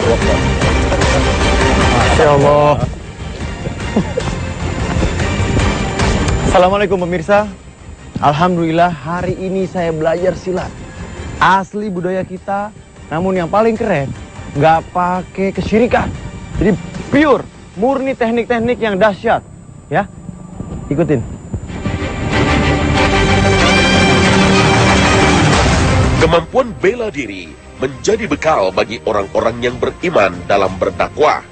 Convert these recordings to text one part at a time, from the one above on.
Akbar. Masya Allah. Assalamualaikum pemirsa. Alhamdulillah hari ini saya belajar silat. Asli budaya kita, namun yang paling keren, nggak pakai kesyirikan. Jadi pure, murni teknik-teknik yang dahsyat. Ya, ikutin. Kemampuan bela diri menjadi bekal bagi orang-orang yang beriman dalam berdakwah.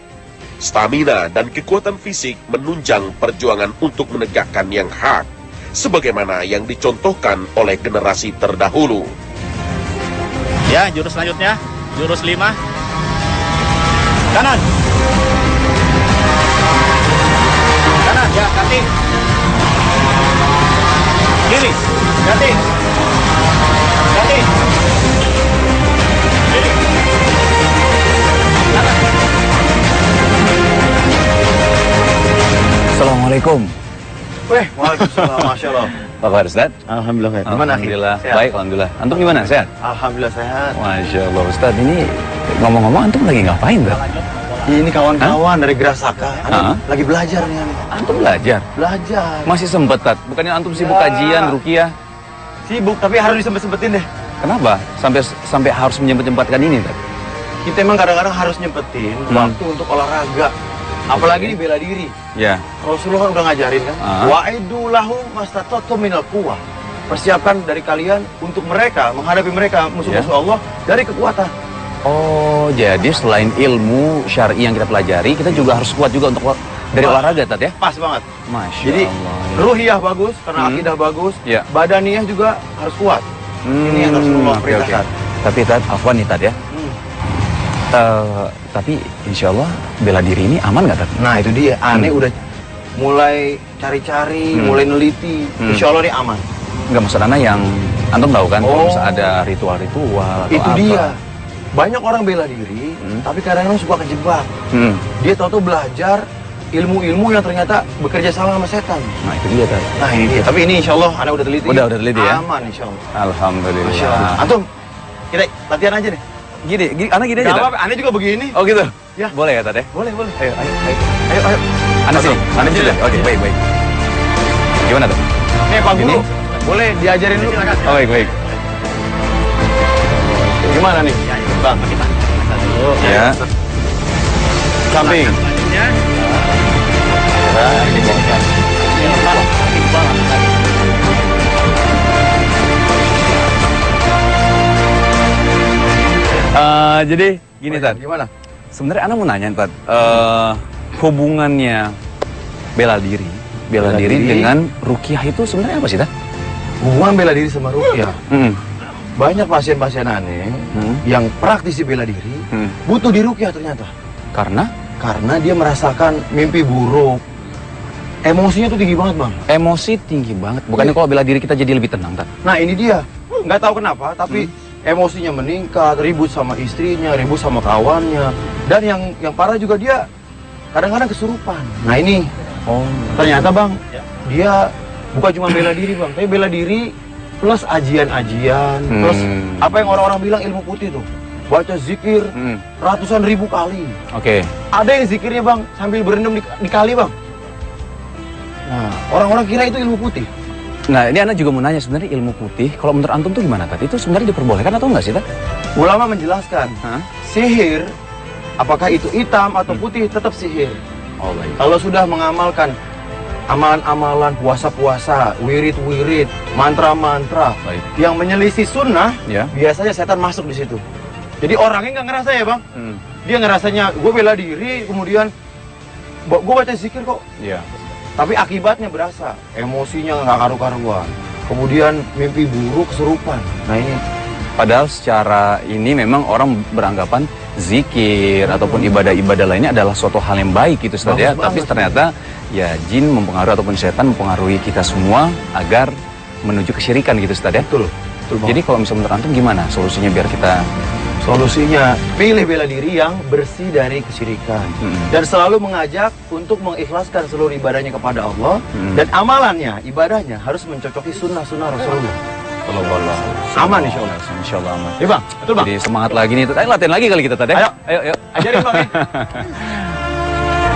Stamina dan kekuatan fisik menunjang perjuangan untuk menegakkan yang hak, sebagaimana yang dicontohkan oleh generasi terdahulu. Ya, jurus selanjutnya, jurus 5. Kanan. Kanan, ya, ganti. Kiri, ganti. Ganti. Kiri. Kanan. Assalamualaikum. Waalaikumsalam. Masya Allah. Apa kabar Ustaz? Alhamdulillah. Gimana? Alhamdulillah. Sehat? Baik, alhamdulillah. Antum gimana? Sehat? Alhamdulillah sehat. Masya Allah Ustaz, ini ngomong-ngomong antum lagi ngapain tuh? Ini kawan-kawan dari Gerasaka. Lagi belajar nih. Antum belajar? Belajar. Masih sempet, Tat? Bukannya antum sibuk kajian, ruqyah? Sibuk, tapi harus disempet-sempetin deh. Kenapa? Sampai harus menyempet-nyempatkan ini, Tat? Kita emang kadang-kadang harus nyempetin waktu untuk olahraga. Apalagi ini bela diri. Ya. Rasulullah kan udah ngajarin kan. Wa'idu lahum mastata'tum minal quwwah. Persiapkan dari kalian untuk mereka, menghadapi mereka musuh-musuh Allah dari kekuatan. Oh, jadi selain ilmu syar'i yang kita pelajari, kita juga harus kuat juga untuk dari olahraga, Tat ya? Pas banget. Masya Jadi Allah. ruhiyah bagus, karena akidah bagus. Ya. Badaniyah juga harus kuat. Ini yang Rasulullah perintahkan. Tapi Tat, afwan nih Tat ya. Tapi insya Allah bela diri ini aman nggak, Tat? Nah itu dia, aneh udah mulai cari-cari, mulai neliti. Insya Allah ini aman. Nggak, maksud Ana yang antum tahu kan, kalau misalnya ada ritual-ritual atau Itu apa. dia. Banyak orang bela diri, tapi kadang-kadang suka kejebak. Dia tahu-tahu belajar ilmu-ilmu yang ternyata bekerja sama sama setan. Nah itu dia, Tat. Nah ini dia. Tapi ini insya Allah Anda udah teliti. Udah teliti ya? Aman insya Allah. Alhamdulillah. Masya Allah. Antum, kita latihan aja deh. Ana gini aja, Gak Tat. apa-apa, Anda juga begini. Oh gitu? Ya. Boleh ya, Tat ya? Boleh. Ayo. Ana sini, Ana sini. Oke, baik. Gimana, Tat? Nih Pak Guru, boleh diajarin dulu. Oh, baik. Gimana nih? Bang, kita dulu. Ya. Samping. Selanjutnya, Ini bongkar. Jadi gini, Tat. Gimana? Sebenarnya Ana mau nanya, Tat. Hubungannya bela diri dengan ruqyah itu sebenarnya apa sih, Tat? Hubungan bela diri sama ruqyah. Banyak pasien-pasien aneh yang praktisi bela diri butuh diruqyah ternyata. Karena dia merasakan mimpi buruk. Emosinya tuh tinggi banget, Bang. Emosi tinggi banget. Bukannya kalau bela diri kita jadi lebih tenang, Tat? Nah, ini dia. Nggak tahu kenapa, tapi emosinya meningkat, ribut sama istrinya, ribut sama kawannya. Dan yang parah juga dia kadang-kadang kesurupan. Nah, ini. Ternyata, Bang, dia bukan cuma bela diri, Bang. Tapi bela diri plus ajian-ajian, plus apa yang orang-orang bilang ilmu putih tuh. Baca zikir ratusan ribu kali. Oke. Ada yang zikirnya, Bang, sambil berendam di kali, Bang. Nah, orang-orang kira itu ilmu putih. Nah, ini Ana juga mau nanya, sebenarnya ilmu putih, kalau menurut antum tuh gimana, Tat? Itu sebenarnya diperbolehkan atau enggak sih, Tat? Ulama menjelaskan, sihir, apakah itu hitam atau putih, tetap sihir. Oh, baik. Kalau sudah mengamalkan amalan-amalan, puasa-puasa, wirid-wirid, mantra-mantra yang menyelisih sunnah, biasanya setan masuk di situ. Jadi orangnya nggak ngerasa ya, Bang. Dia ngerasanya, gue bela diri, kemudian gue baca zikir kok. Iya. Tapi akibatnya berasa, emosinya nggak karu-karuan. Kemudian mimpi buruk, kesurupan. Nah ini. Padahal secara ini memang orang beranggapan zikir ataupun ibadah-ibadah lainnya adalah suatu hal yang baik gitu, Ustaz ya. Tapi ternyata ya jin mempengaruhi ataupun setan mempengaruhi kita semua agar menuju kesyirikan gitu, Ustaz ya. Betul. Jadi kalau misalnya menurut antum gimana solusinya biar kita Solusinya, pilih bela diri yang bersih dari kesyirikan. Dan selalu mengajak untuk mengikhlaskan seluruh ibadahnya kepada Allah. Dan amalannya, ibadahnya harus mencocoki sunnah-sunnah Rasulullah. Aman insya Allah. Insya Allah aman. Iya bang, betul bang. Jadi semangat lagi nih. Ayo latihan lagi kali kita tadi. Ayo. Ayo. Ajarin bang ya.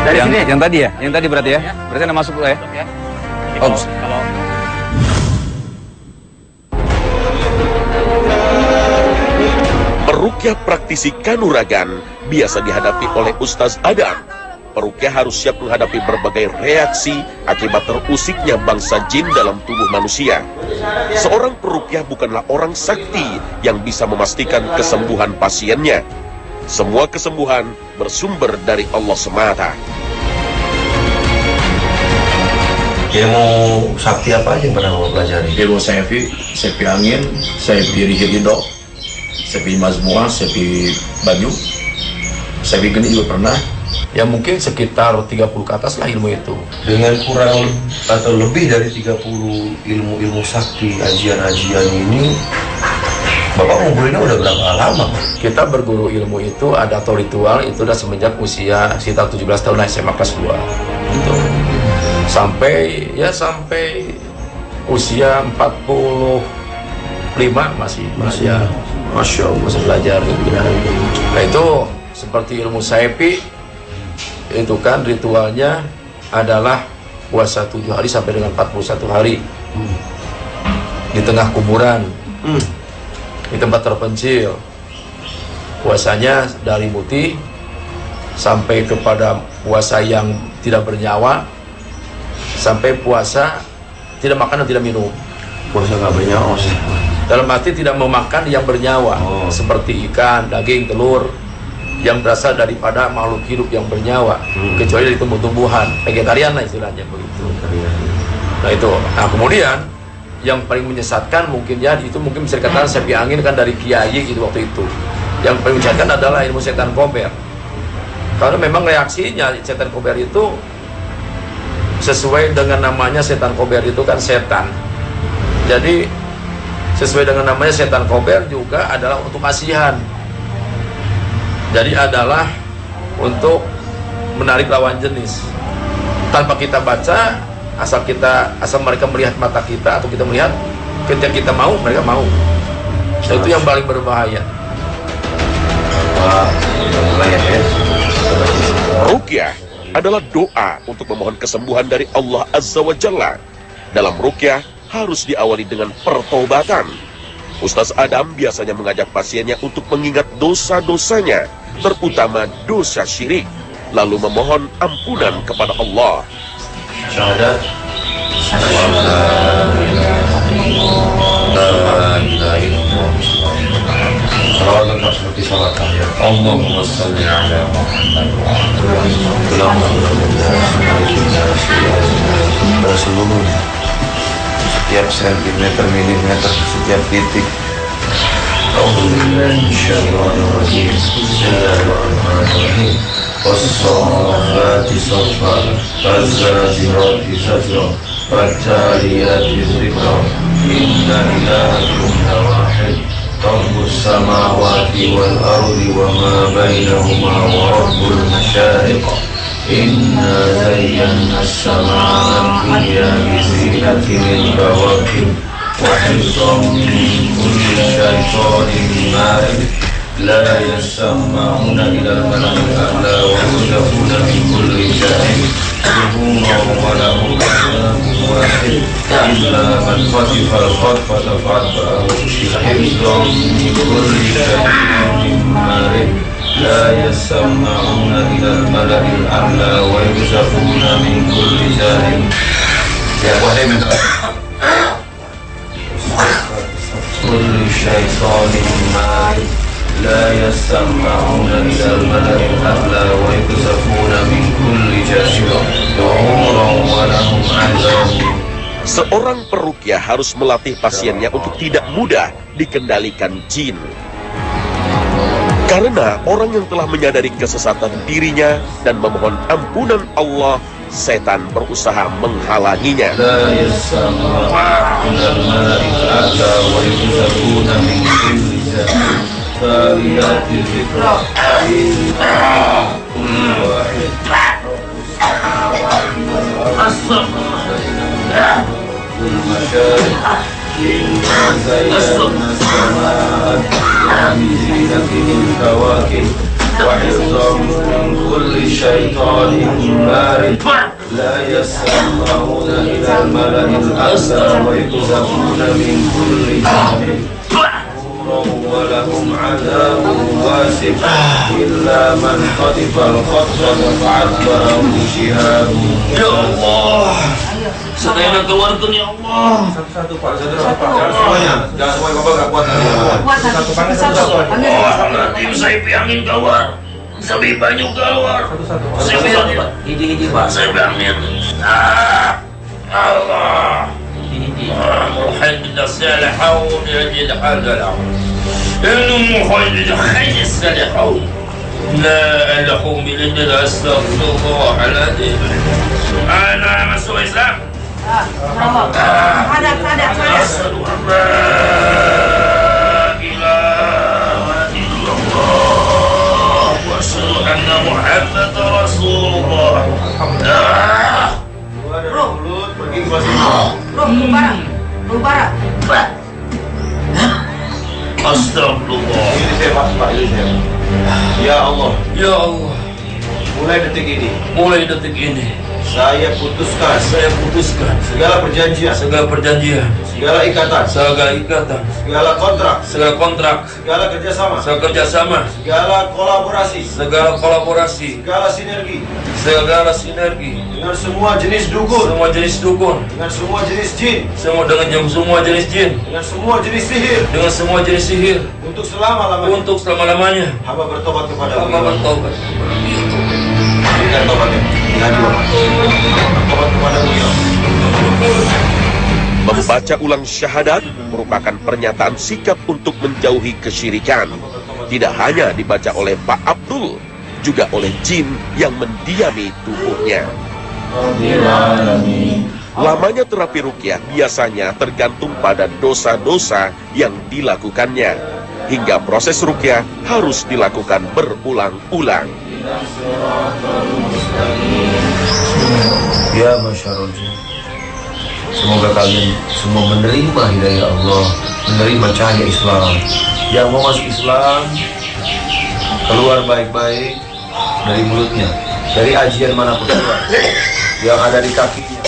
Dari yang, sini. yang tadi ya? Yang tadi berarti ya? Berarti anda masuk dulu ya? Jadi Ops. kalau Peruqyah praktisi Kanuragan biasa dihadapi oleh Ustaz Adam. Peruqyah harus siap menghadapi berbagai reaksi akibat terusiknya bangsa jin dalam tubuh manusia. Seorang peruqyah bukanlah orang sakti yang bisa memastikan kesembuhan pasiennya. Semua kesembuhan bersumber dari Allah semata. Ilmu sakti apa aja yang pernah kamu pelajari? Ilmu sepi angin, sepi rihido, sepi mazmuah, sepi banyu, sepi geni juga pernah. Ya mungkin sekitar 30 ke atas lah ilmu itu. Dengan kurang atau lebih dari 30 ilmu-ilmu sakti, ajian-ajian ini, Bapak ngumpulinnya udah berapa lama? Kita berguru ilmu itu ada atau ritual itu udah semenjak usia sekitar 17 tahun SMA kelas 2 gitu. Sampai usia 45 masih belajar. Masya Allah. Masih belajar gitu. Nah itu seperti ilmu saipi itu kan ritualnya adalah puasa 7 hari sampai dengan 41 hari di tengah kuburan, di tempat terpencil. Puasanya dari muti sampai kepada puasa yang tidak bernyawa, sampai puasa tidak makan dan tidak minum. Puasa nggak bernyawa sih. Dalam arti tidak memakan yang bernyawa, seperti ikan, daging, telur yang berasal daripada makhluk hidup yang bernyawa, kecuali dari tumbuh-tumbuhan, vegetarian lah istilahnya begitu. Nah itu, nah kemudian yang paling menyesatkan mungkin ya itu mungkin bisa dikatakan sepi angin kan dari kiai itu waktu itu. Yang paling menyesatkan adalah ilmu setan kober. Karena memang reaksinya setan kober itu sesuai dengan namanya, setan kober itu kan setan. Jadi sesuai dengan namanya setan kober juga adalah untuk kasihan. Jadi adalah untuk menarik lawan jenis. Tanpa kita baca, asal mereka melihat mata kita atau kita melihat, ketika kita mau, mereka mau. Nah, itu yang paling berbahaya. Ruqyah adalah doa untuk memohon kesembuhan dari Allah Azza wa Jalla. Dalam ruqyah harus diawali dengan pertobatan. Ustaz Adam biasanya mengajak pasiennya untuk mengingat dosa-dosanya, terutama dosa syirik, lalu memohon ampunan kepada Allah. Syahadat. Salawat lengkap seperti salat tahiyat. Allahumma shalli ala Muhammad wa pada seluruhnya, setiap sentimeter, milimeter, setiap titik. Bismillahirrahmanirrahim. Bismillahirrahmanirrahim. Was-saffati saffa, faz-zajirati zajra, fat-taliyati dhikra. Inna ilahakum lawahid, Rabbus samawati wal ardi wa ma bainahuma wa rabbul masyariq. Inna zayyana as-samaa'a ad-dunya bi zinatil kawakib wa hifdhan min kulli shaytanin marid. La yasma'una ila al-mala'il a'la wa yudkhuluna min kulli shay'in yuhuna wa lahum adhabun wahid illa man khatifa al-khatfata fa'atba'ahu hifdhan min kulli shay'in marid. لا يسمعون إلى الملأ الأعلى ويرزقون من كل جانب. كل شيطان مارد لا يسمعون إلى الملأ الأعلى ويرزقون من كل جانب دحورا ولهم عذاب. Seorang peruqyah harus melatih pasiennya untuk tidak mudah dikendalikan jin. Karena orang yang telah menyadari kesesatan dirinya dan memohon ampunan Allah, setan berusaha menghalanginya. زينا السماء بزينة الكواكب وحفظا من كل شيطان مارد لا يسمعون إلى الملأ الأعلى ويقذفون من كل جانب ولهم عذاب واسع إلا من خطف الخطفة فأتبعه شهاب. Ya Allah, saya keluarkan ya Allah. Satu-satu Pak, satu-satu Pak. Jangan semuanya, jangan semuanya Bapak nggak kuat. Satu panggil satu-satu. Saya piyangin gawar. Saya banyak gawar. Satu-satu Pak. Saya piyangin. Ini Pak. Saya piyangin. Allah. محمد الصالحون يجد حاجة إنهم محمد خير الصالحون لا لهم إلا أستغفر الله العظيم. أنا مسؤول إسلام. أشهد أن لا إله إلا الله وأشهد أن محمد رسول الله. Pergi ke masjid. Pak. Astagfirullah. Ini saya Pak, ini saya. Ya Allah, Ya Allah, mulai detik ini saya putuskan putuskan segala perjanjian, segala perjanjian, segala ikatan, segala kontrak, segala kerjasama, segala kolaborasi, segala sinergi dengan semua jenis dukun, dengan semua jenis jin, dengan semua jenis sihir, untuk selama-lamanya. Hamba bertobat kepada Allah. Berikan tobatnya. Tobat kepada Allah. Membaca ulang syahadat merupakan pernyataan sikap untuk menjauhi kesyirikan. Tidak hanya dibaca oleh Pak Abdul, juga oleh jin yang mendiami tubuhnya. Lamanya terapi ruqyah biasanya tergantung pada dosa-dosa yang dilakukannya, hingga proses ruqyah harus dilakukan berulang-ulang. Ya masyarul jin, semoga kalian semua menerima hidayah Allah, menerima cahaya Islam. Yang mau masuk Islam, keluar baik-baik dari mulutnya, dari ajian manapun keluar. Yang ada di kakinya,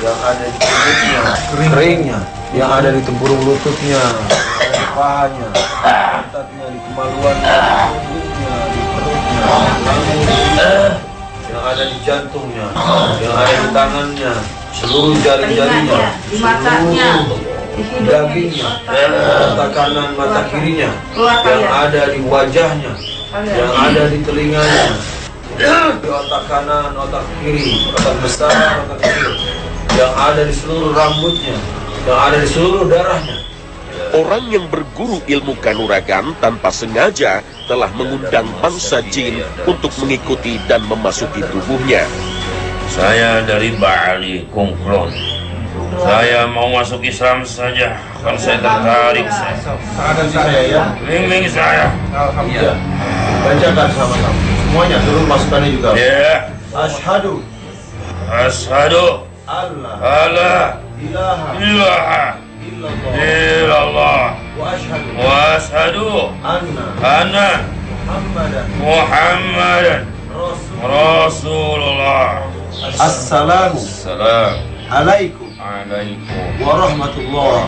yang ada di kulitnya, keringnya, yang ada di tempurung lututnya, yang ada di pahanya, di pantatnya, di kemaluannya, di punggungnya, di perutnya, yang ada di jantungnya, yang ada di tangannya, seluruh jari-jarinya, di matanya, seluruh dagingnya, mata kanan, mata kirinya, yang ada di wajahnya, yang ada di telinganya, di otak kanan, otak kiri, otak besar, otak kecil, yang ada di seluruh rambutnya, yang ada di seluruh darahnya. Orang yang berguru ilmu kanuragan tanpa sengaja telah mengundang bangsa jin untuk mengikuti dan memasuki tubuhnya. Saya dari Bali Kungklon. Saya mau masuk Islam saja, kan saya tertarik. Tangan saya ya. Bimbing saya. Alhamdulillah. Bacakan sama-sama. Semuanya turun masukannya juga. Ya. Asyhadu Allah ilaha ilaha illallah wa asyhadu anna Muhammadan Rasulullah. Assalamu alaikum warahmatullahi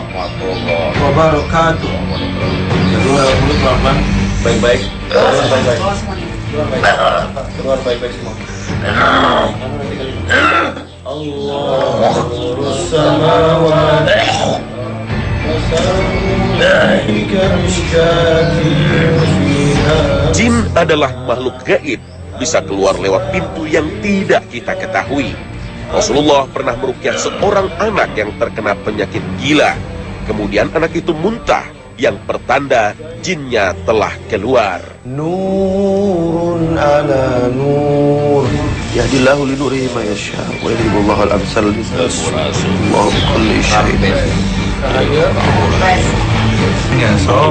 wabarakatuh. Kedua mulut pelan-pelan, baik-baik. Keluar baik-baik semua. Allahus samawati Jin adalah makhluk gaib, bisa keluar lewat pintu yang tidak kita ketahui. Rasulullah pernah meruqyah seorang anak yang terkena penyakit gila. Kemudian anak itu muntah, yang pertanda jinnya telah keluar. Nurun ala nur, yahdillahu li nurihi ma yasha wa yadribullahu al-amsal lin-nas. Allahu bi kulli syai'in.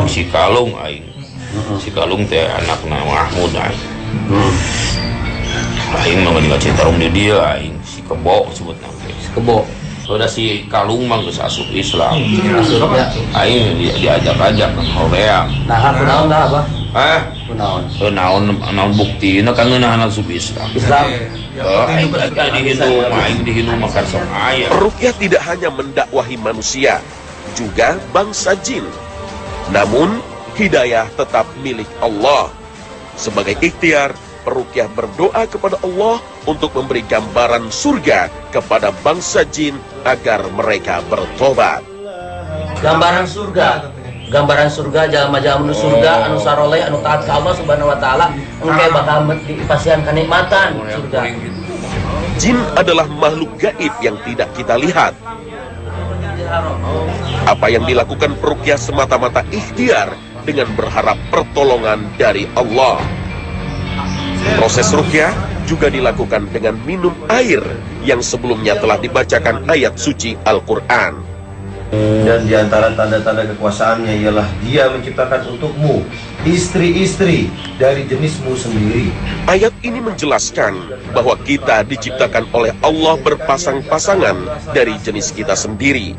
Si Kalung aing. Si Kalung teh anakna Mahmud aing. Aing mah nggak Citarum di dia aing. Si Kebo sebutna. Si Kebo. Udah si Kalung mah geus asup Islam. Aing diajak-ajak ke Korea. Nah, kunaon dah apa? Naon buktina kan ngeunahan asup Islam. Aing dihinum makan sok aya. Ruqyah tidak hanya mendakwahi manusia, juga bangsa jin. Namun, hidayah tetap milik Allah. Sebagai ikhtiar, peruqyah berdoa kepada Allah untuk memberi gambaran surga kepada bangsa jin agar mereka bertobat. Gambaran surga jalma-jalma anu surga anu saroleh anu taat ka Allah Subhanahu wa taala engke bakal dipasihan kenikmatan surga. Jin adalah makhluk gaib yang tidak kita lihat. Apa yang dilakukan peruqyah semata-mata ikhtiar dengan berharap pertolongan dari Allah. Proses ruqyah juga dilakukan dengan minum air yang sebelumnya telah dibacakan ayat suci Al-Quran. Dan di antara tanda-tanda kekuasaannya ialah Dia menciptakan untukmu istri-istri dari jenismu sendiri. Ayat ini menjelaskan bahwa kita diciptakan oleh Allah berpasang-pasangan dari jenis kita sendiri.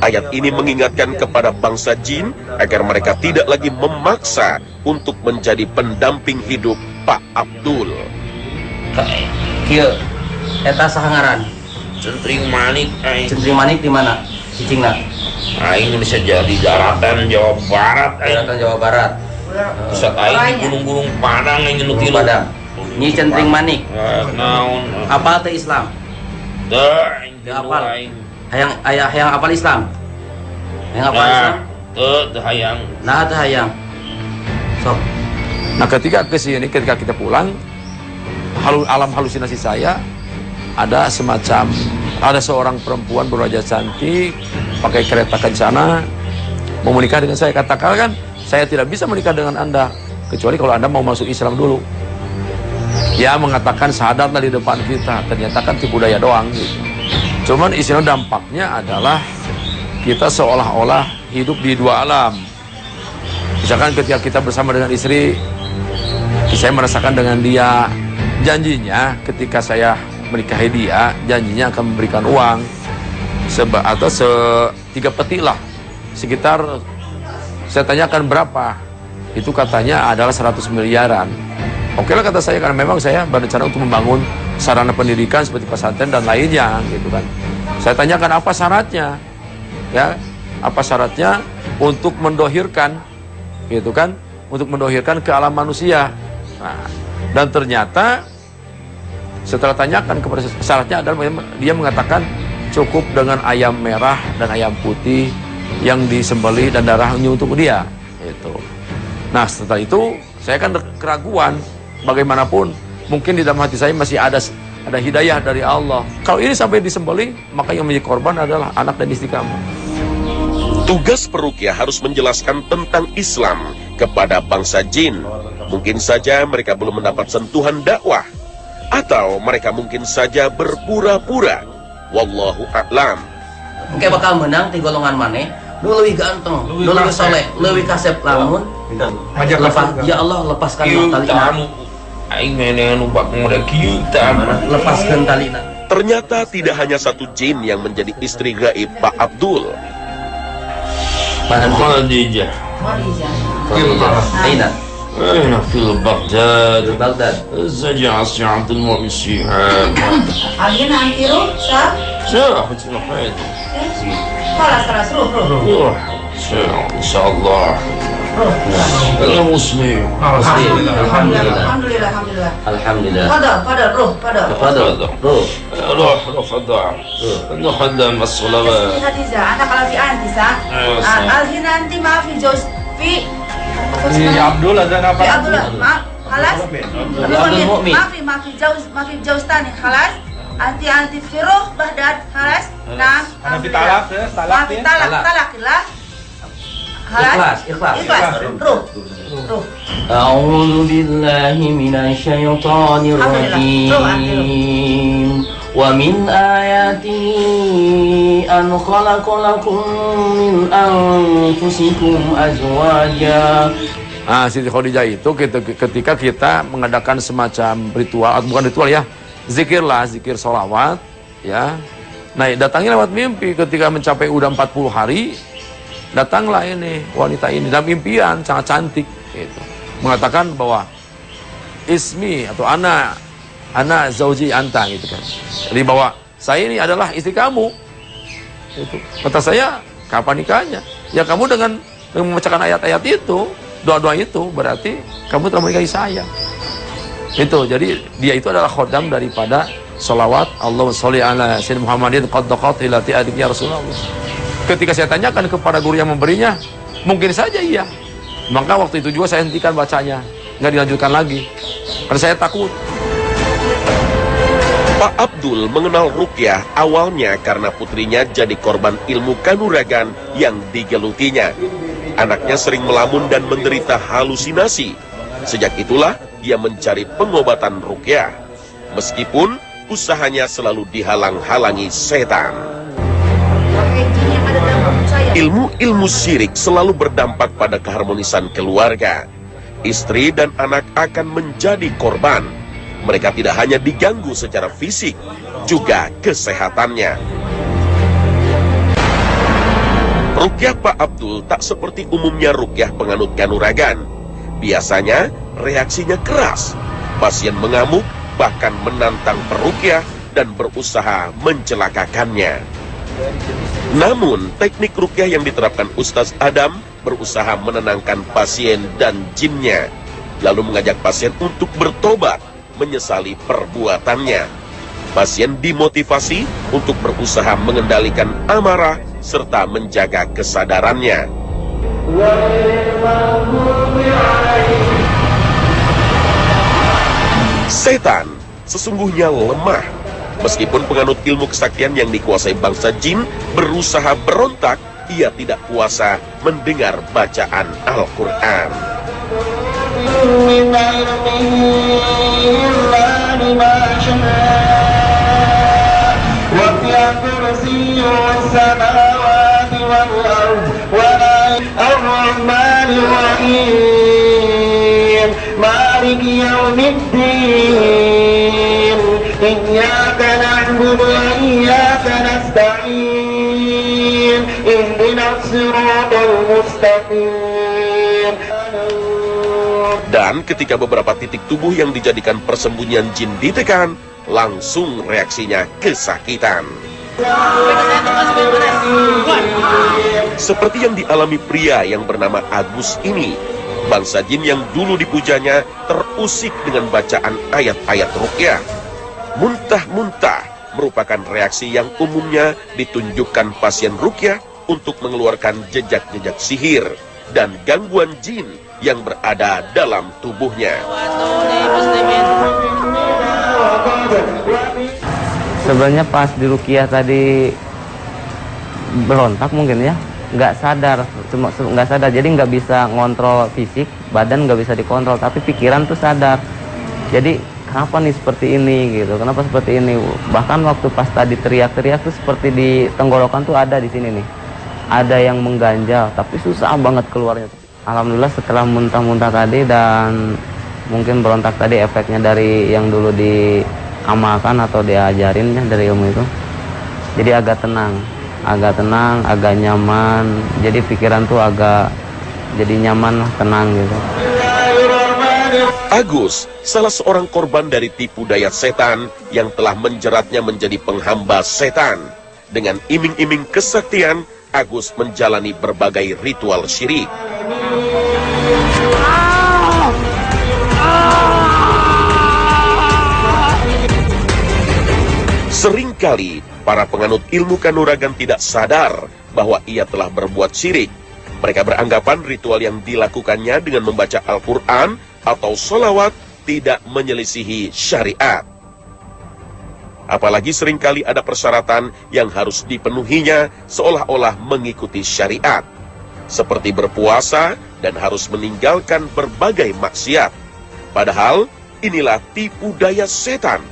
Ayat ini mengingatkan kepada bangsa jin agar mereka tidak lagi memaksa untuk menjadi pendamping hidup Pak Abdul. Kieu eta sahangaran. Centring Manik aing. Centring Manik di mana? Cicingna. Aing bisa jadi daratan Jawa Barat aing. Daratan Jawa Barat. Bisa aing di gunung-gunung Padang aing nu tilu. Padang. Nyi Centring Manik. Naon? Apal teh Islam? Teu aing apal. aing. Hayang apal Islam? Hayang apal Islam? Teu hayang. Nah teu hayang. Sok. Nah ketika kesini, ketika kita pulang, alam halusinasi saya ada seorang perempuan berwajah cantik, pakai kereta kencana, mau menikah dengan saya. Katakan saya tidak bisa menikah dengan Anda kecuali kalau Anda mau masuk Islam dulu. Ya mengatakan syahadatlah di depan kita, ternyata kan tipu daya doang gitu. Cuman isinya dampaknya adalah kita seolah-olah hidup di dua alam. Misalkan ketika kita bersama dengan istri, saya merasakan dengan dia, janjinya ketika saya menikahi dia, janjinya akan memberikan uang atau 3 peti lah, sekitar, saya tanyakan berapa, itu katanya adalah 100 miliaran. Oke lah kata saya, karena memang saya berencana untuk membangun sarana pendidikan seperti pesantren dan lainnya gitu kan. Saya tanyakan apa syaratnya, ya apa syaratnya untuk mendohirkan gitu kan, untuk mendohirkan ke alam manusia. Nah, dan ternyata setelah tanyakan kepada syaratnya adalah dia mengatakan cukup dengan ayam merah dan ayam putih yang disembelih dan darahnya untuk dia itu. Nah setelah itu saya kan keraguan, bagaimanapun mungkin di dalam hati saya masih ada hidayah dari Allah. Kalau ini sampai disembelih, maka yang menjadi korban adalah anak dan istri kamu. Tugas peruqyah harus menjelaskan tentang Islam kepada bangsa jin. Mungkin saja mereka belum mendapat sentuhan dakwah, atau mereka mungkin saja berpura-pura. Wallahu a'lam. Engke bakal menang ti golongan maneh nu leuwih ganteng, nu leuwih saleh, leuwih kasep lamun. Ya Allah lepaskan talina. Aing meneh nu bak ngode kieu tah. Lepaskan talina. Ternyata tidak hanya satu jin yang menjadi istri gaib Pak Abdul. Khadijah. Aina. أين في بغداد بغداد زجع عبد المؤمن شهاب عندنا أنتيرو شاب شاف الحين خلاص روح إن شاء الله أنا مسلم الحمد لله الحمد لله فضل روح روح أنا خدام الصلوات خديجة أنا kalau في أنت صح الحين أنت ما في جوز في Abdul azan apa? في عبد الله خلاص ما في جوز ثاني خلاص أنت في روح بغداد خلاص نعم أنا في طلاق ما في طلاق لا خلاص إخلاص روح أعوذ بالله من الشيطان الرجيم ومن آياته أن خلق لكم من أنفسكم أزواجا. Nah, Siti Khadijah itu ketika kita mengadakan semacam ritual, bukan ritual ya, zikir lah, zikir sholawat, ya, Nah, datangnya lewat mimpi. Ketika mencapai udah 40 hari, datanglah ini wanita ini dalam impian sangat cantik gitu. Mengatakan bahwa ismi atau ana zauji anta gitu kan. Jadi bahwa saya ini adalah istri kamu. Itu. Kata saya, kapan nikahnya? Ya kamu dengan membacakan ayat-ayat itu, doa-doa itu, berarti kamu telah menikahi saya. Itu, jadi dia itu adalah khodam daripada sholawat Allahumma sholli ala sayyidina Muhammadin qad daqat ila ti'adibnya Rasulullah. Ketika saya tanyakan kepada guru yang memberinya, mungkin saja iya. Maka waktu itu juga saya hentikan bacanya, nggak dilanjutkan lagi, karena saya takut. Pak Abdul mengenal ruqyah awalnya karena putrinya jadi korban ilmu kanuragan yang digelutinya. Anaknya sering melamun dan menderita halusinasi. Sejak itulah dia mencari pengobatan ruqyah. Meskipun usahanya selalu dihalang-halangi setan. Ilmu-ilmu syirik selalu berdampak pada keharmonisan keluarga. Istri dan anak akan menjadi korban. Mereka tidak hanya diganggu secara fisik, juga kesehatannya. Ruqyah Pak Abdul tak seperti umumnya ruqyah penganut kanuragan. Biasanya reaksinya keras. Pasien mengamuk, bahkan menantang peruqyah dan berusaha mencelakakannya. Namun, teknik ruqyah yang diterapkan Ustaz Adam berusaha menenangkan pasien dan jinnya, lalu mengajak pasien untuk bertobat, menyesali perbuatannya. Pasien dimotivasi untuk berusaha mengendalikan amarah serta menjaga kesadarannya. Setan sesungguhnya lemah. Meskipun penganut ilmu kesaktian yang dikuasai bangsa jin berusaha berontak, ia tidak kuasa mendengar bacaan Al-Quran. Iyyaka na'budu wa iyyaka nasta'in ihdinas siratal mustaqim. Dan ketika beberapa titik tubuh yang dijadikan persembunyian jin ditekan, langsung reaksinya kesakitan. Seperti yang dialami pria yang bernama Agus ini, bangsa jin yang dulu dipujanya terusik dengan bacaan ayat-ayat ruqyah. Muntah-muntah merupakan reaksi yang umumnya ditunjukkan pasien ruqyah untuk mengeluarkan jejak-jejak sihir dan gangguan jin yang berada dalam tubuhnya. Sebenarnya pas di ruqyah tadi berontak mungkin ya, nggak sadar, cuma nggak sadar, jadi nggak bisa ngontrol fisik, badan nggak bisa dikontrol, tapi pikiran tuh sadar. Jadi kenapa nih seperti ini gitu, kenapa seperti ini? Bahkan waktu pas tadi teriak-teriak tuh seperti di tenggorokan tuh ada di sini nih, ada yang mengganjal, tapi susah banget keluarnya. Alhamdulillah setelah muntah-muntah tadi dan mungkin berontak tadi efeknya dari yang dulu diamalkan atau diajarin ya dari ilmu itu, jadi agak tenang, agak nyaman, jadi pikiran tuh agak jadi nyaman lah, tenang gitu. Agus, salah seorang korban dari tipu daya setan yang telah menjeratnya menjadi penghamba setan. Dengan iming-iming kesaktian, Agus menjalani berbagai ritual syirik. Seringkali, para penganut ilmu kanuragan tidak sadar bahwa ia telah berbuat syirik. Mereka beranggapan ritual yang dilakukannya dengan membaca Al-Quran atau sholawat tidak menyelisihi syariat. Apalagi seringkali ada persyaratan yang harus dipenuhinya seolah-olah mengikuti syariat, seperti berpuasa dan harus meninggalkan berbagai maksiat. Padahal inilah tipu daya setan.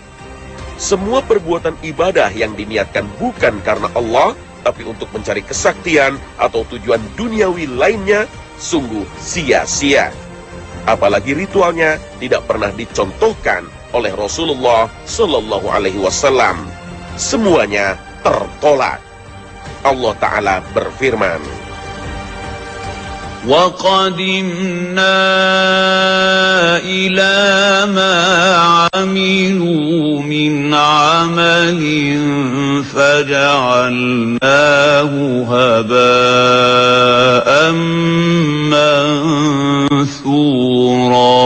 Semua perbuatan ibadah yang diniatkan bukan karena Allah, tapi untuk mencari kesaktian atau tujuan duniawi lainnya, sungguh sia-sia. Apalagi ritualnya tidak pernah dicontohkan oleh Rasulullah Shallallahu Alaihi Wasallam. Semuanya tertolak. Allah Ta'ala berfirman, وَقَدِمْنَا إِلَى مَا عَمِلُوا مِنْ عَمَلٍ فَجَعَلْنَاهُ هَبَاءً مَنْثُورًا.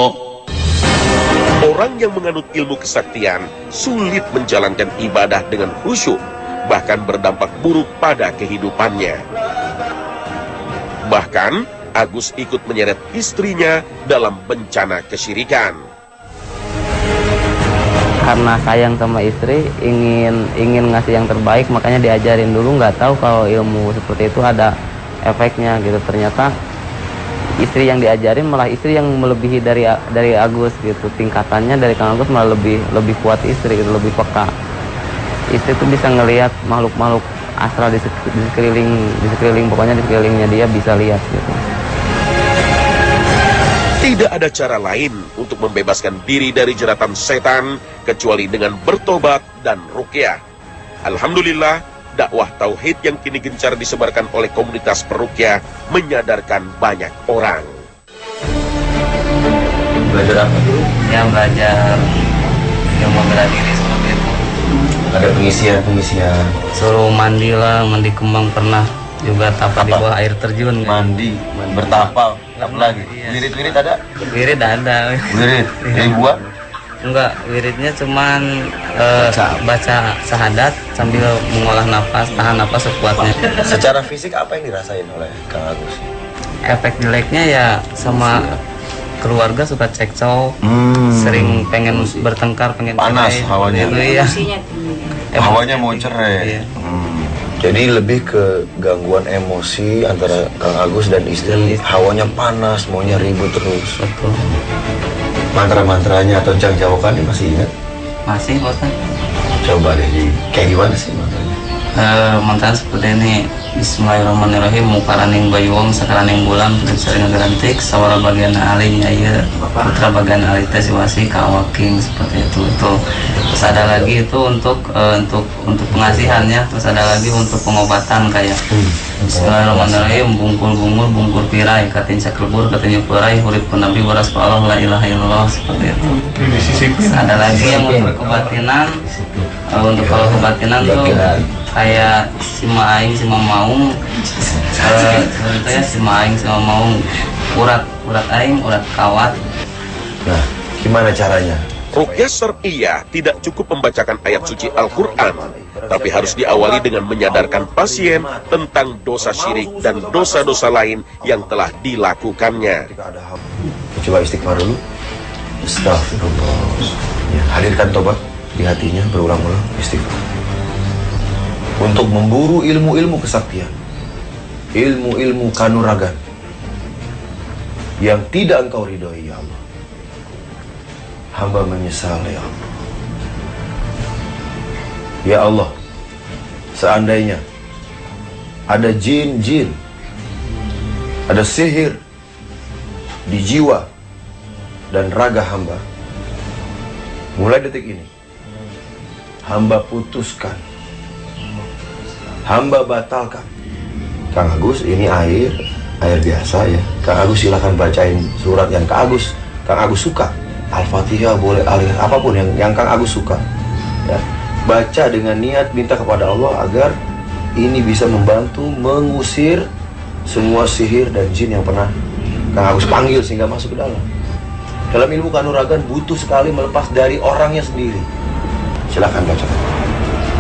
Orang yang menganut ilmu kesaktian sulit menjalankan ibadah dengan khusyuk, bahkan berdampak buruk pada kehidupannya. Bahkan Agus ikut menyeret istrinya dalam bencana kesyirikan. Karena sayang sama istri, ingin ngasih yang terbaik, makanya diajarin dulu. Nggak tahu kalau ilmu seperti itu ada efeknya gitu. Ternyata istri yang diajarin malah istri yang melebihi dari Agus gitu. Tingkatannya dari Kang Agus malah lebih kuat istri gitu, lebih peka. Istri tuh bisa ngelihat makhluk-makhluk astral di sekeliling, pokoknya di sekelilingnya dia bisa lihat gitu. Tidak ada cara lain untuk membebaskan diri dari jeratan setan kecuali dengan bertobat dan ruqyah. Alhamdulillah, dakwah tauhid yang kini gencar disebarkan oleh komunitas peruqyah menyadarkan banyak orang. Belajar apa dulu? Ya belajar ilmu bela diri seperti itu. Ada pengisian. Suruh mandi lah, mandi kembang pernah. Juga tapa di bawah air terjun. Mandi. Bertapa. Apa lagi? Wirid ada? Wirid ada. Wirid? Dari gua? Enggak, wiridnya cuman baca syahadat sambil mengolah nafas, tahan nafas sekuatnya. Secara fisik apa yang dirasain oleh Kang Agus? Efek jeleknya ya sama keluarga suka cekcok, sering pengen bertengkar, pengen panas cerai, hawanya. Gitu, ya. Hawanya mau cerai. Iya. Jadi lebih ke gangguan emosi antara Kang Agus dan istri. Hawanya panas, maunya ribut terus. Betul. Mantra-mantranya atau jang-jawakannya masih ingat? Masih, Ustaz. Coba deh, kayak gimana sih mantranya? Mantra seperti ini. Bismillahirrahmanirrahim. Mukaraning bayuwang sakaraning bulan sering garantik sawara bagian alih ya putra bagian alih teh siwasi kawaking seperti itu. Terus ada lagi itu untuk pengasihannya. Terus ada lagi untuk pengobatan kayak Bismillahirrahmanirrahim. Bungkul pirai katin saklebur katin yukurai hurip nabi waras Allah la ilaha illallah seperti itu. Terus ada lagi yang untuk kebatinan. Untuk kalau kebatinan tuh kayak sima aing sima maung itu ya sima aing sima maung urat aing urat kawat. Nah, gimana caranya? Ruqyah syar'iyyah tidak cukup membacakan ayat suci Al-Quran, tapi harus diawali dengan menyadarkan pasien tentang dosa syirik dan dosa-dosa lain yang telah dilakukannya. Coba istighfar dulu. Astagfirullah. Ya, hadirkan tobat di hatinya, berulang-ulang istighfar. Untuk memburu ilmu-ilmu kesaktian, ilmu-ilmu kanuragan yang tidak engkau ridhoi, ya Allah. Hamba menyesal, ya Allah. Ya Allah, seandainya ada jin-jin, ada sihir di jiwa dan raga hamba, mulai detik ini hamba putuskan, hamba batalkan. Kang Agus, ini air biasa ya. Kang Agus silakan bacain surat yang Kang Agus suka. Al-Fatihah boleh, apapun yang Kang Agus suka. Ya. Baca dengan niat minta kepada Allah agar ini bisa membantu mengusir semua sihir dan jin yang pernah Kang Agus panggil sehingga masuk ke dalam. Dalam ilmu kanuragan butuh sekali melepas dari orangnya sendiri. Silakan baca.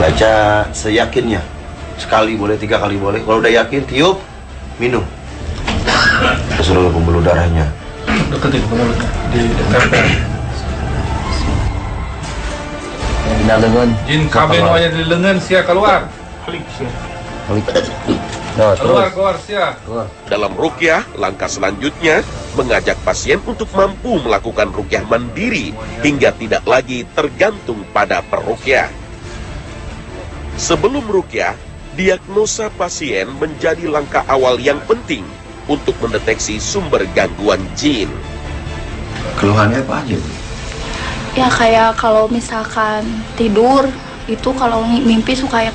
Baca seyakinnya. Sekali boleh, 3 kali boleh. Kalau udah yakin, tiup, minum ke seluruh pembuluh darahnya. Deketin mulutnya, ditempel. Jin kabin wanya di lengan sia keluar. Keluar sia. Dalam ruqyah, langkah selanjutnya mengajak pasien untuk mampu melakukan ruqyah mandiri hingga tidak lagi tergantung pada peruqyah. Sebelum ruqyah, diagnosa pasien menjadi langkah awal yang penting untuk mendeteksi sumber gangguan jin. Keluhannya apa aja? Ya kayak kalau misalkan tidur itu kalau mimpi suka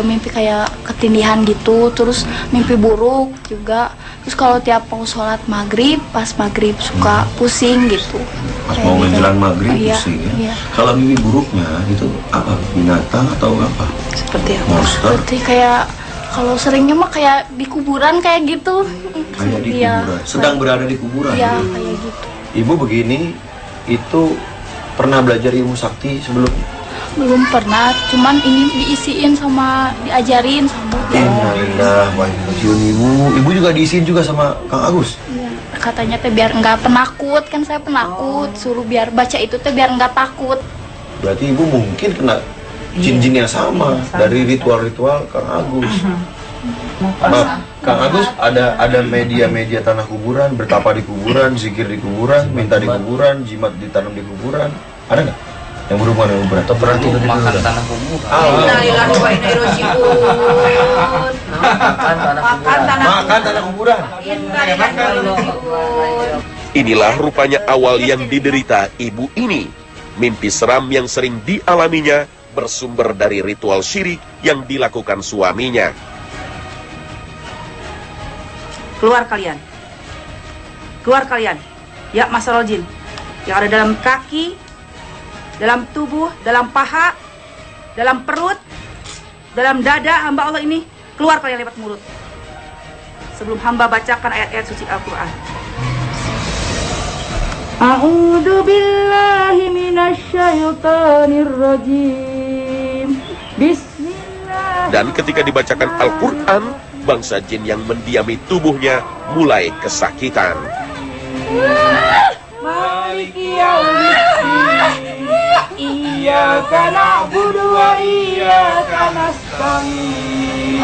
mimpi kayak ketindihan gitu, terus mimpi buruk juga. Terus kalau tiap mau sholat maghrib, pas maghrib suka pusing gitu. Pas mau menjelang maghrib pusing ya? Iya. Kalau mimpi buruknya itu apa? Binatang atau apa? Seperti apa? Monster? Seperti kayak kalau seringnya mah kayak di kuburan kayak gitu. Kayak di Iya. kuburan, sedang berada di kuburan. Iya, kayak gitu. Ibu begini, itu pernah belajar ilmu sakti sebelumnya? Belum pernah, cuman ini diisiin sama diajarin sama Innalillah wa inna ilaihi raji'un. Ibu juga diisiin juga sama Kang Agus? Iya. Katanya teh biar nggak penakut, kan saya penakut, suruh biar baca itu teh biar nggak takut. Berarti ibu mungkin kena jin-jin yang sama dari ritual-ritual Kang Agus. Maaf, Kang Agus ada media-media tanah kuburan, bertapa di kuburan, zikir di kuburan, minta di kuburan, jimat ditanam di kuburan, ada nggak? Yang berhubungan dengan kuburan atau berarti makan tanah kuburan. Innalillahi wa inna ilaihi raji'un. Makan tanah kuburan. Innalillahi wa inna ilaihi raji'un. Inilah rupanya awal yang diderita ibu ini. Mimpi seram yang sering dialaminya bersumber dari ritual syirik yang dilakukan suaminya. Keluar kalian. Keluar kalian. Ya masalah jin yang ada dalam kaki, dalam tubuh, dalam paha, dalam perut, dalam dada hamba Allah ini, keluar kalian lewat mulut. Sebelum hamba bacakan ayat-ayat suci Al-Quran. A'udzu billahi minasyaitonir rajim. Bismillah. Dan ketika dibacakan Al-Quran, bangsa jin yang mendiami tubuhnya mulai kesakitan. Maliki yaumiddin. Iyyaka na'budu wa iyyaka nasta'in.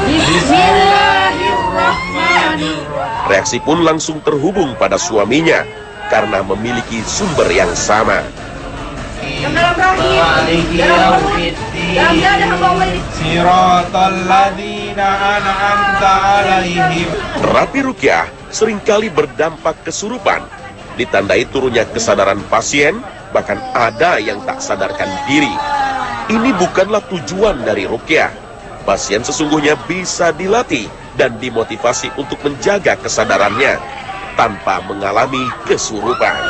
Bismillahirrahmanirrahim. Reaksi pun langsung terhubung pada suaminya karena memiliki sumber yang sama. Yang dalam rahim, dalam dada hamba Allah ini. Siratal ladzina an'amta 'alaihim. Terapi ruqyah seringkali berdampak kesurupan, ditandai turunnya kesadaran pasien, bahkan ada yang tak sadarkan diri. Ini bukanlah tujuan dari ruqyah. Pasien sesungguhnya bisa dilatih dan dimotivasi untuk menjaga kesadarannya tanpa mengalami kesurupan.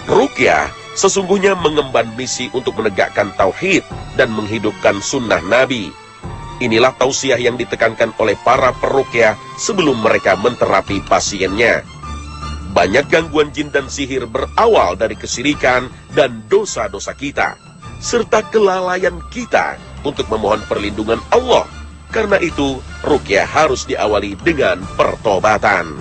Ruqyah sesungguhnya mengemban misi untuk menegakkan tauhid dan menghidupkan sunnah Nabi. Inilah tausiah yang ditekankan oleh para peruqyah sebelum mereka menterapi pasiennya. Banyak gangguan jin dan sihir berawal dari kesyirikan dan dosa-dosa kita, serta kelalaian kita untuk memohon perlindungan Allah. Karena itu, ruqyah harus diawali dengan pertobatan.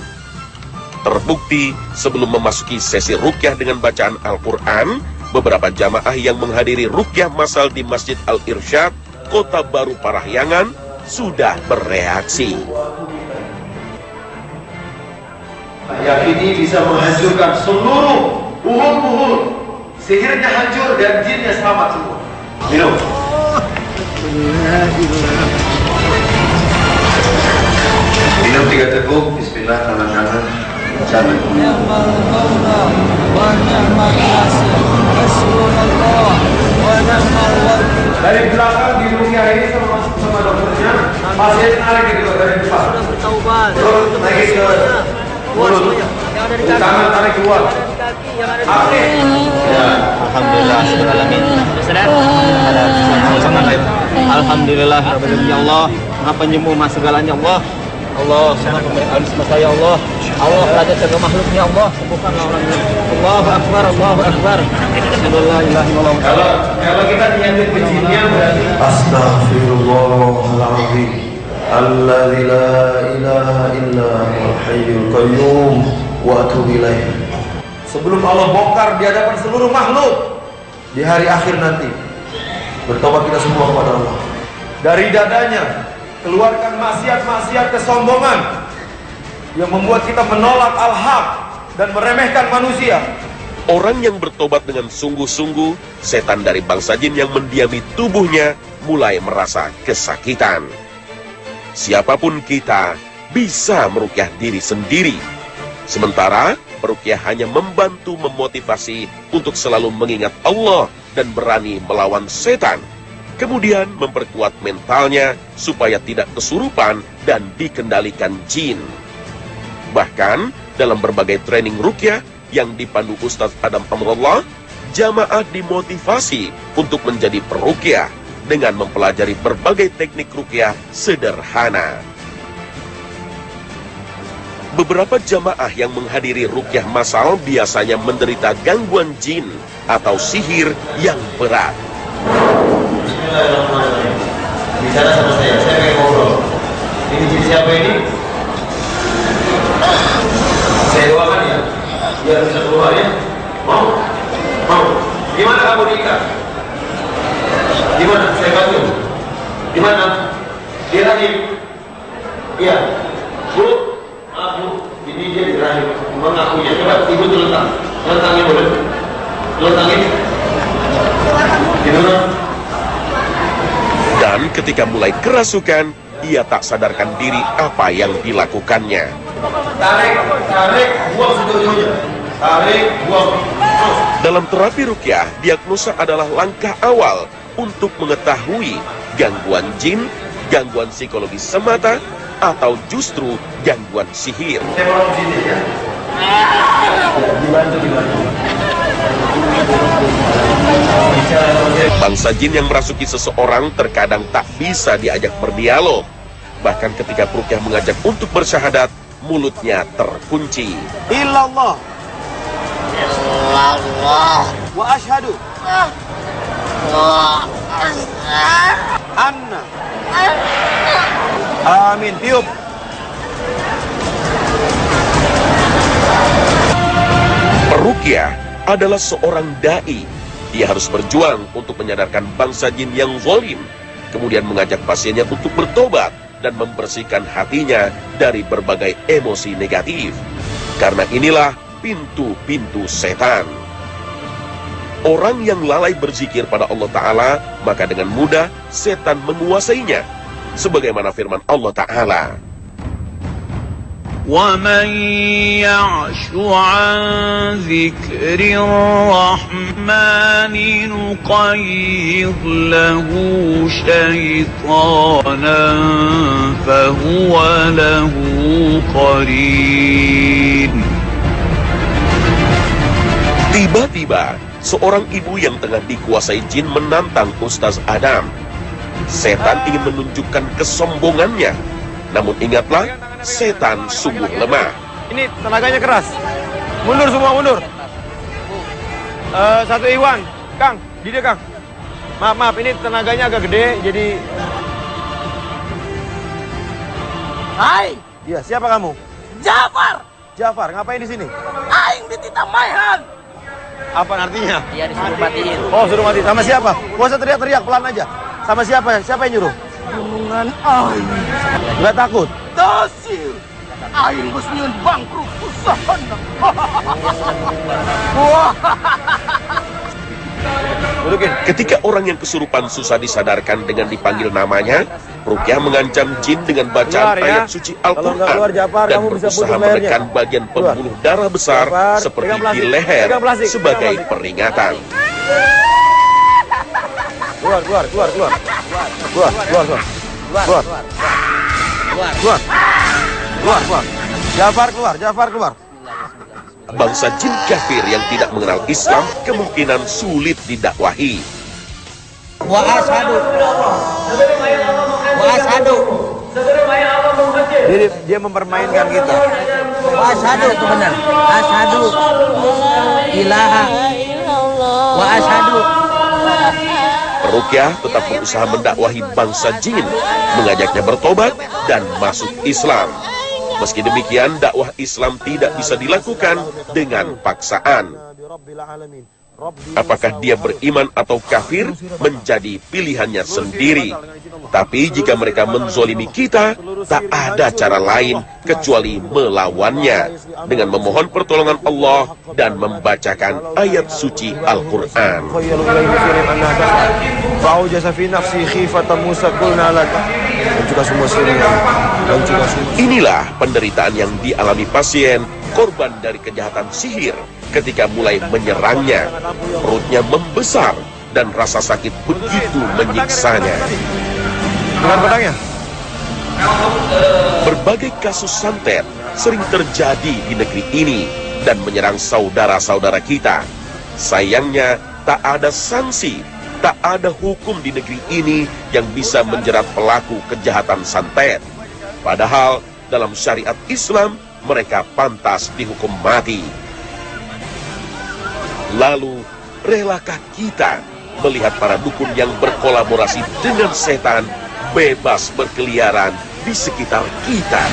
Terbukti, sebelum memasuki sesi ruqyah dengan bacaan Al-Quran, beberapa jamaah yang menghadiri ruqyah massal di Masjid Al-Irsyad, Kota Baru Parahyangan, sudah bereaksi. Yang ini bisa menghancurkan seluruh buhul-buhul. Sihirnya hancur dan jinnya selamat semua. Minum. Minum 3 teguk. Bismillah, kanan-kanan. Dari belakang di ruqyah ini sama dokternya, pasien narik gitu dari depan. Terus naik ke mulut, tangan tarik keluar. Aktif. Ya, alhamdulillah alamin. Alhamdulillah ya Allah, Maha Penyembuh Maha segalanya Allah. Allah Maha Pemberi semesta ya Allah. Allah raja segala makhluknya Allah, sembuhkanlah orangnya. Allahu akbar, Allahu akbar. La ilaha illallah. Kalau kita diambil ke jinnya berarti astaghfirullahaladzim alladzi la ilaha illa huwal hayyul qayyum wa atubu ilaih. Sebelum Allah bongkar di hadapan seluruh makhluk di hari akhir nanti, bertobat kita semua kepada Allah. Dari dadanya keluarkan maksiat-maksiat kesombongan yang membuat kita menolak al-haq dan meremehkan manusia. Orang yang bertobat dengan sungguh-sungguh, setan dari bangsa jin yang mendiami tubuhnya mulai merasa kesakitan. Siapapun kita bisa meruqyah diri sendiri. Sementara peruqyah hanya membantu memotivasi untuk selalu mengingat Allah dan berani melawan setan. Kemudian memperkuat mentalnya supaya tidak kesurupan dan dikendalikan jin. Bahkan dalam berbagai training ruqyah yang dipandu Ustadz Adam Amrullah, jamaah dimotivasi untuk menjadi peruqyah dengan mempelajari berbagai teknik ruqyah sederhana. Beberapa jamaah yang menghadiri ruqyah massal biasanya menderita gangguan jin atau sihir yang berat. Bicara sama saya pengen ngobrol. Ini jin siapa ini? Saya doakan ya, biar bisa keluar ya. Mau? Gimana kamu nikah? Gimana? Saya bantu. Gimana? Di rahim. Iya. Bu, maaf bu, ini dia di rahim. Mengakunya. Coba ibu telentang. Telentangnya boleh? Telentangin. Tidur. Dan ketika mulai kerasukan, ia tak sadarkan diri apa yang dilakukannya. Tarik, buang sejauh-jauhnya. Tarik, buang. Dalam terapi ruqyah, diagnosa adalah langkah awal untuk mengetahui gangguan jin, gangguan psikologis semata, atau justru gangguan sihir. Saya mau di sini ya. Dibantu. Bangsa jin yang merasuki seseorang terkadang tak bisa diajak berdialog. Bahkan ketika peruqyah mengajak untuk bersyahadat, mulutnya terkunci. Illallah. Wa ashhadu anna. Amin. Tiup. Peruqyah adalah seorang dai. Dia harus berjuang untuk menyadarkan bangsa jin yang zalim, kemudian mengajak pasiennya untuk bertobat dan membersihkan hatinya dari berbagai emosi negatif. Karena inilah pintu-pintu setan. Orang yang lalai berzikir pada Allah Ta'ala, maka dengan mudah setan menguasainya. Sebagaimana firman Allah Ta'ala, وَمَنْ يَعْشُ عَنْ ذِكْرِ الرَّحْمَنِ نُقَيِّضْ لَهُ شَيْطَانًا فَهُوَ لَهُ قَرِينٌ. Tiba-tiba, seorang ibu yang tengah dikuasai jin menantang Ustaz Adam. Setan ingin menunjukkan kesombongannya. Namun ingatlah, setan sungguh lemah. Ini tenaganya keras. Mundur semua, mundur. Satu Iwan. Kang, di dia Kang. Maaf, ini tenaganya agak gede, jadi... Hai, Iya, siapa kamu? Jafar, ngapain di sini? aing dititah maihan. Apa artinya? Iya disuruh matiin. Oh, suruh mati. Sama siapa? Gak usah teriak-teriak, pelan aja. Sama siapa? Siapa yang nyuruh? Gunungan aing. Nggak takut? Dasil. Aing geus nyieun bangkrut usahana. Dudukin. Ketika orang yang kesurupan susah disadarkan dengan dipanggil namanya, Ruqyah mengancam jin dengan bacaan Keluar, ya. ayat suci Kalau nggak keluar, Al-Quran Jafar, dan kamu bisa berusaha putus lehernya. menekan bagian pembuluh darah besar Jafar, seperti pegang plastik, di leher pegang plastik, sebagai pegang plastik. peringatan. Keluar. Jafar keluar. Bangsa jin kafir yang tidak mengenal Islam kemungkinan sulit didakwahi. Wa ashadu. Jadi dia mempermainkan kita. Wa ashadu itu benar. Ashadu. Ilaha. Wa ashadu. Ruqyah tetap berusaha mendakwahi bangsa jin, mengajaknya bertobat dan masuk Islam. Meski demikian, dakwah Islam tidak bisa dilakukan dengan paksaan. Apakah dia beriman atau kafir menjadi pilihannya sendiri. Tapi jika mereka menzolimi kita, tak ada cara lain kecuali melawannya dengan memohon pertolongan Allah dan membacakan ayat suci Al-Quran. Fa'awjasa fi nafsi khifatan Musa qulna laka. Dan juga semua muslimin dan juga semua. Inilah penderitaan yang dialami pasien korban dari kejahatan sihir ketika mulai menyerangnya. Perutnya membesar dan rasa sakit begitu menyiksanya. Dengan pedangnya. Berbagai kasus santet sering terjadi di negeri ini dan menyerang saudara-saudara kita. Sayangnya tak ada sanksi, tak ada hukum di negeri ini yang bisa menjerat pelaku kejahatan santet. Padahal dalam syariat Islam mereka pantas dihukum mati. Lalu, relakah kita melihat para dukun yang berkolaborasi dengan setan bebas berkeliaran di sekitar kita?